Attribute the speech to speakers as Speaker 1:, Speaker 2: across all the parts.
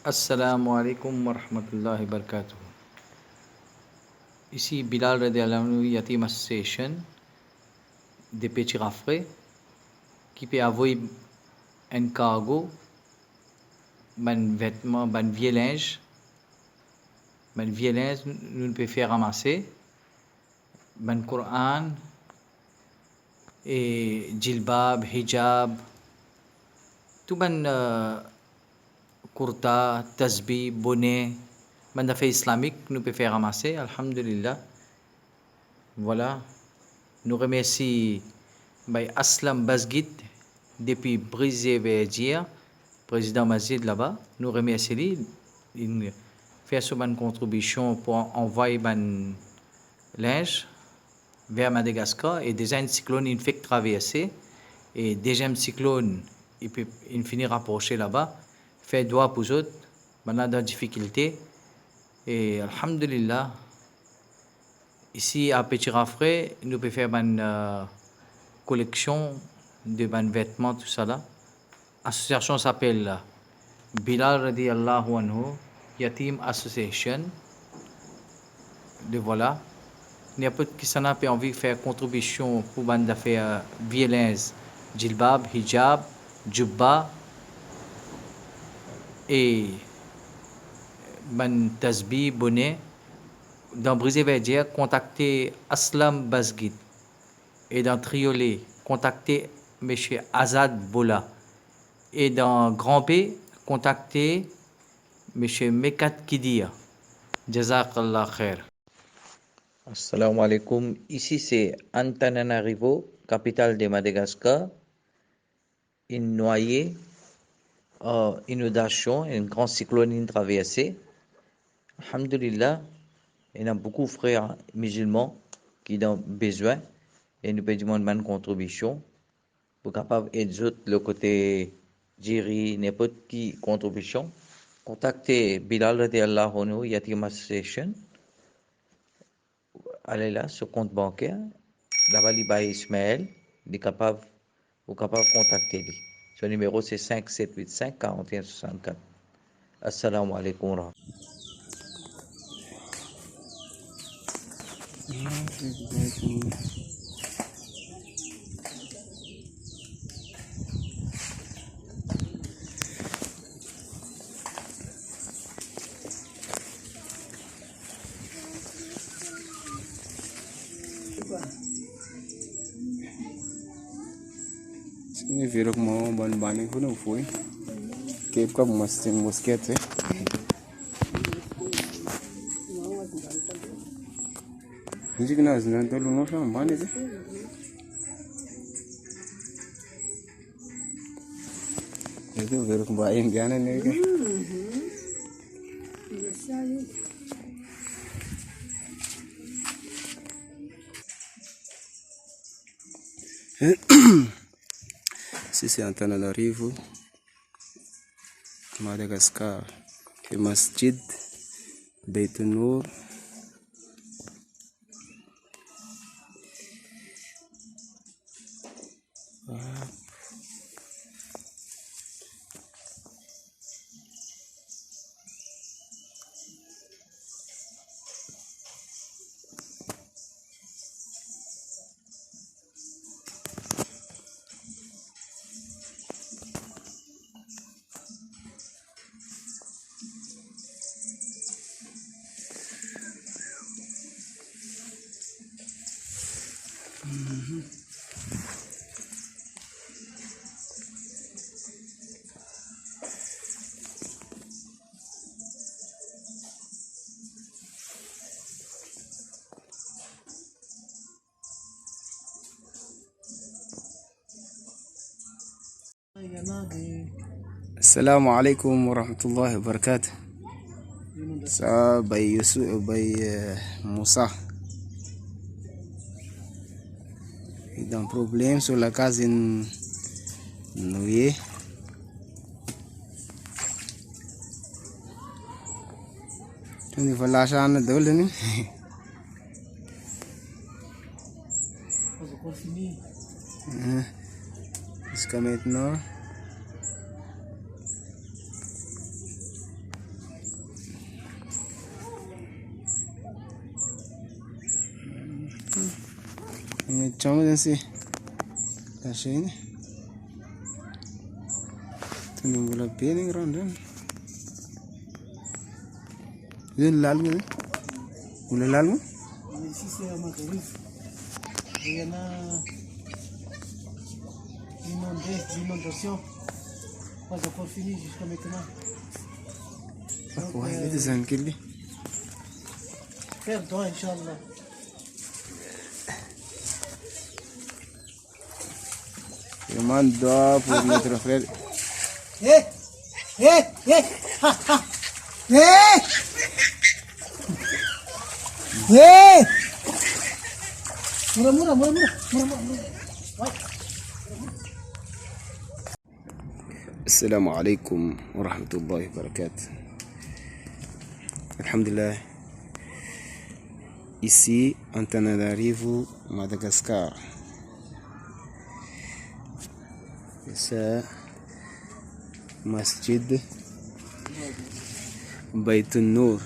Speaker 1: Assalamu alaikum wa rahmatullahi wa barakatuh. Ici Bilal radiallahu anhu Yatim Association de Petit Rafre qui peut avoir un cargo, ban vêtements, ban vieux linge, nous peut faire ramasser, ban Coran et jilbab, hijab, tout ban kurta, tasbih, bonnet, ban d'affaires islamiques, nous peut faire ramasser, alhamdulillah. Voilà. Nous remercions Aslam Basgit depuis Brisé-Verdier, président Masjid là-bas. Nous remercions lui. Il fait une contribution pour envoyer un linge vers Madagascar et déjà un cyclone il fait traverser et deuxième cyclone il finit rapprocher là-bas. Fait doigt pour eux, maintenant dans difficulté et alhamdulillah. Ici à Petit Rafre, nous pouvons faire une collection de vêtements, tout ça là. L'association s'appelle Bilal radiallahu anhu Yatim Association. De voilà. N'importe qui s'en a envie de faire contribution pour bande d'affaires violence, jilbab, hijab, jubba et ban tasbih, bonnet. Dans Brisé-Verdier, contactez Aslam Basgit. Et dans Triolet, contactez M. Azad Bola. Et dans Grand P, contactez M. Mekat Kidia. Jazakallah khair. Assalamu alaikum. Ici c'est Antananarivo, capitale de Madagascar. Une noyée, inondation, un grand cyclone traversé. Alhamdulillah. Il y a beaucoup de frères musulmans qui ont besoin et nous pouvons demander une contribution pour capable aider le côté Jiri, n'importe qui contribution. Contactez Bilal radiallahu anhu Yatim Association. Allez là, sur compte bancaire. Là-bas, il y a Ismaël. Vous capable contacter lui. Son numéro c'est 5785 4164. Assalamu alaikum.
Speaker 2: Ini virou como um banho que não foi. Que fica uma mosquete. Hindi kena zinan tolu no sama banho je. Itu virou como banho gana ne ke. Sisi Antananarivo, Madagascar, ke Masjid Baitul Nur. Assalamu alaikum warahmatullahi wabarakatuh. Sa bay Yusuf bay Moussa. Il y a un problème sur la case nouée. Tu ne vas lâcher un dollar ni? Jusqu'à maintenant. chama danse. Tasha ini. Tunu bola pening rondan. Ini lalu ni. Mula lalu.
Speaker 3: Ici c'est à Marguerite. Il y en a l'inondation. Pas encore fini jusqu'à maintenant.
Speaker 2: Wah, itu zangkir ni.
Speaker 3: Faire doigt, Inch'Allah.
Speaker 2: Demande doa pour notre frère.
Speaker 3: Hé! Hé! Hé! Ha ha! Hé! Hé! Murah.
Speaker 2: Assalamu alaikum wa rahmatullahi wa barakatuh. Alhamdulillah. Ici, Antananarivo, Madagascar. C'est Masjid Bayt Nour,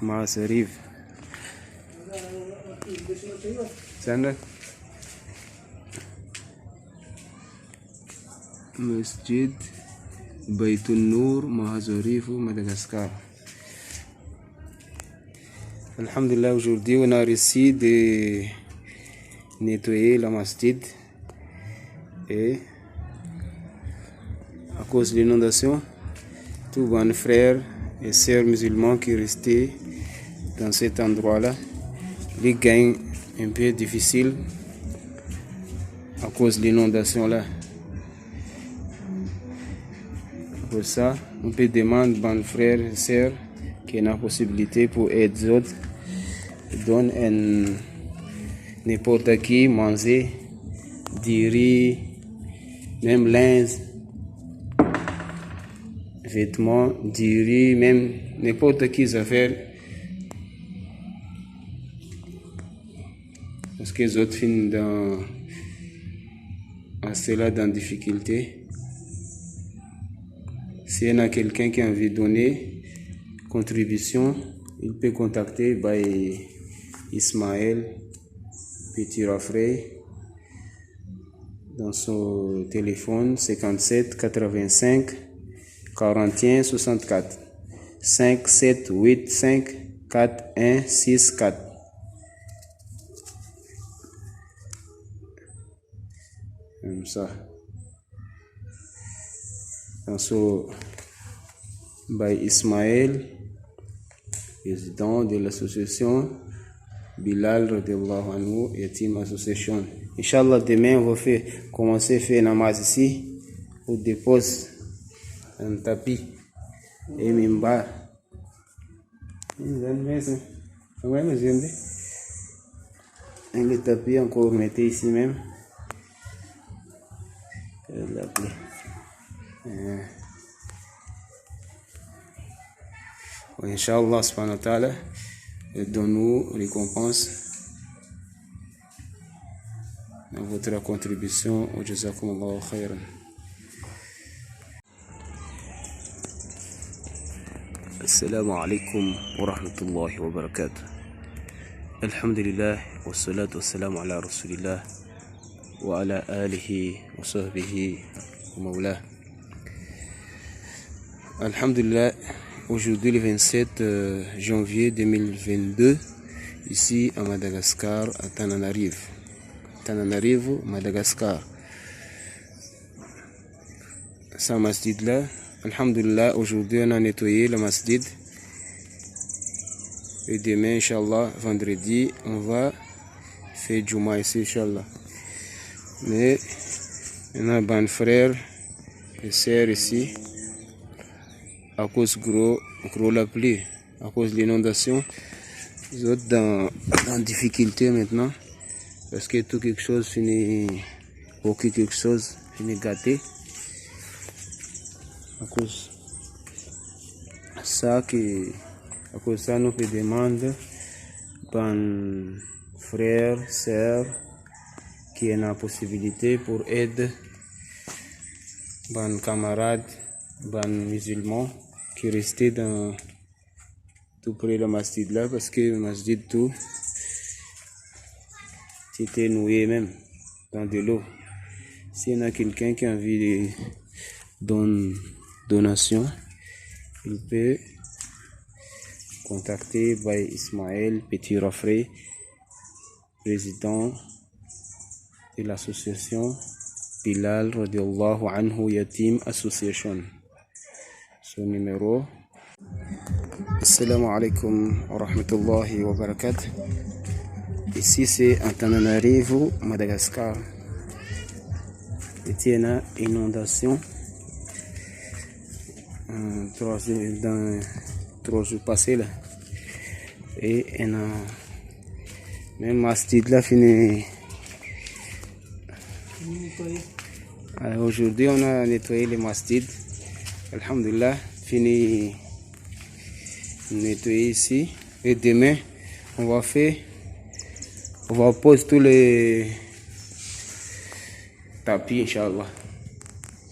Speaker 2: Mazarif. Sandra? Masjid Bayt Nour, Mazarif, Madagascar. Alhamdulillah, aujourd'hui on a réussi de nettoyer la masjid et à cause de l'inondation, tous les frères et sœurs musulmans qui restaient dans cet endroit-là, les gains un peu difficiles à cause de l'inondation-là. Pour ça, on peut demander aux frères et sœurs qui ont la possibilité pour aider les autres, donne n'importe qui manger du riz, même linge, vêtements, du riz, même n'importe qui affaire. Parce que les autres finissent dans cela dans difficulté. S'il y en a quelqu'un qui a envie de donner contribution, il peut contacter Ismaël Petit Rafray dans son téléphone 57 85 41 64 5 7 8 5 4 1 6 4. Comme ça. Dans son Ismaël, président de l'association Bilal radiallahu anhu et Team Association. Inch'Allah, demain, on va commencer à faire namaz ici. On dépose un tapis et mimbar. Le tapis encore mettez ici même. Inch'Allah, subhanahu wa ta'ala, donne-nous récompense dans votre contribution. Jazakumullahu khairan. Assalamu alaikum wa rahmatullahi wa barakatuh. Alhamdulillah, wa salatu wa salam ala rasulillah wa ala alihi wa sahbihi wa mawlah. Alhamdulillah. Aujourd'hui, le 27 janvier 2022, ici à Madagascar, à Tananarivo, Madagascar. Ce masjid-là, alhamdulillah, aujourd'hui on a nettoyé le masjid. Et demain, Inch'Allah, vendredi, on va faire Juma ici, Inch'Allah. Mais on a un frère et sœur ici. À cause gros la pluie, à cause de l'inondation, ils sont dans difficulté maintenant, parce que tout quelque chose finit, aucun quelque chose finit gâté. À cause ça nous fait demander ban frères, sœurs qui ont la possibilité pour aider ban camarades, ban musulmans qui restaient dans tout près le masjid là, parce que le masjid tout tu étais noué même dans de l'eau. S'il y en a quelqu'un qui a envie de donation, il peut contacter by Ismaël Petit Rafré, président de l'association Bilal radiallahu anhu Yatim Association. Son numéro. Assalamu alaikum wa rahmatullahi wa barakatuh. Ici c'est Antananarivo, Madagascar. Il y a une inondation dans 3 jours passés là. Et on a même Mastid là fini. Aujourd'hui on a nettoyé les mastides. Alhamdulillah, fini nettoyer ici. Et demain on va poser tous les tapis, Inch'Allah.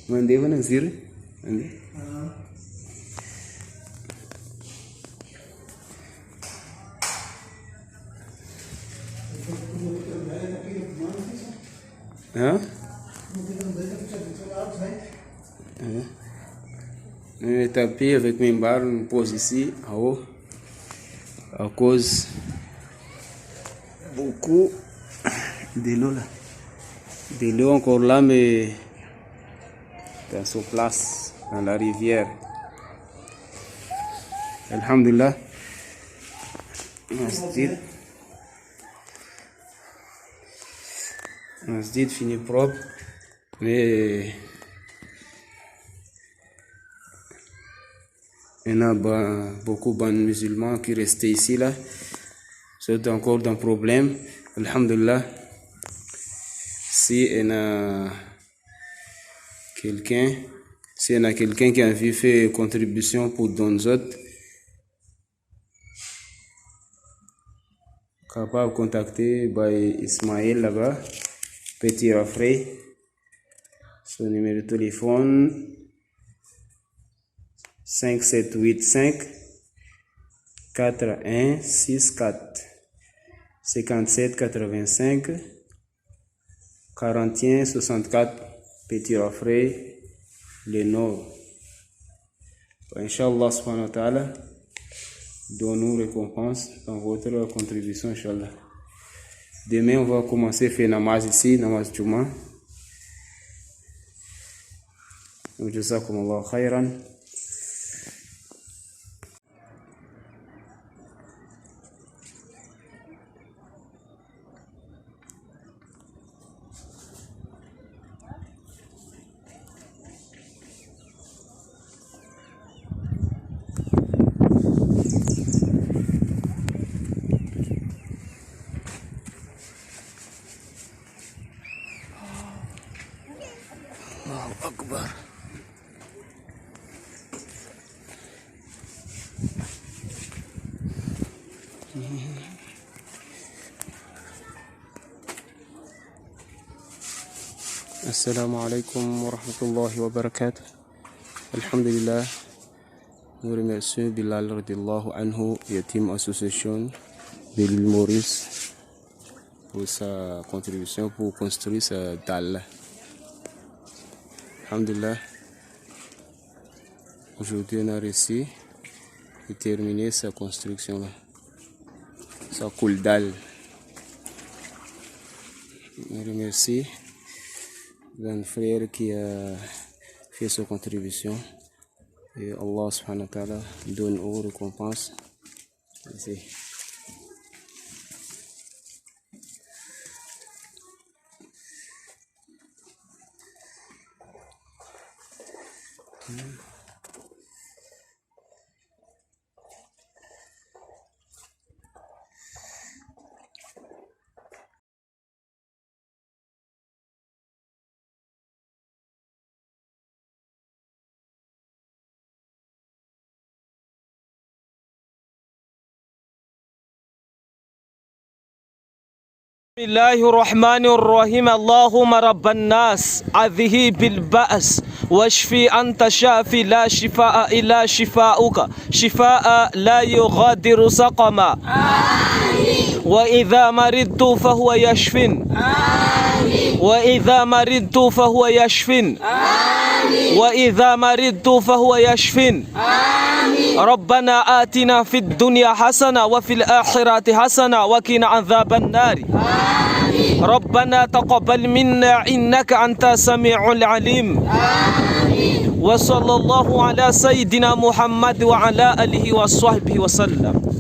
Speaker 2: Mandez vous nazir. Hein? Le tapis avec mes barres, on pose ici en haut à cause beaucoup de l'eau là. De l'eau encore là, mais dans sa place, dans la rivière. Alhamdulillah. Masjid fini propre, mais il y a beaucoup de musulmans qui restent ici là. C'est encore un problème. Alhamdulillah. Si il y a quelqu'un qui a envie de faire contribution pour nous autres, capable de contacter Ismaël là-bas, Petit Rafré, son numéro de téléphone 5785 4164 57 85 41 64. Petit Rafré, le Nord. Inch'Allah subhanahu wa ta'ala, donne-nous récompense dans votre contribution, Inch'Allah. Demain, on va commencer à faire namaz ici, namaz Juma. Jazakumullah khairan. Allahu Akbar. Assalamu alaikum wa rahmatullahi wa barakatuh. Alhamdulillah, nous remercions Bilal radiallahu anhu, Yatim Association de l'île Maurice, pour sa contribution pour construire sa dalle. Alhamdulillah, aujourd'hui on a réussi de terminer sa construction là, sa coule dalle. Je remercie un frère qui a fait sa contribution et Allah subhanahu wa ta'ala donne aux récompenses. Merci.
Speaker 4: بسم الله الرحمن الرحيم اللهم رب الناس أذهب بالبأس واشفي أنت شافي لا شفاء إلا شفاؤك شفاء لا يغادر سقما. وإذا مرضت فهو يشفين وإذا مرضت فهو يشفين وإذا مرضت فهو يشفين. ربنا آتنا في الدنيا حسنة وفي الآخرة حسنة وقنا عذاب النار. ربنا تقبل منا إنك أنت السميع العليم. وصلى الله على سيدنا محمد وعلى آله وصحبه وسلم.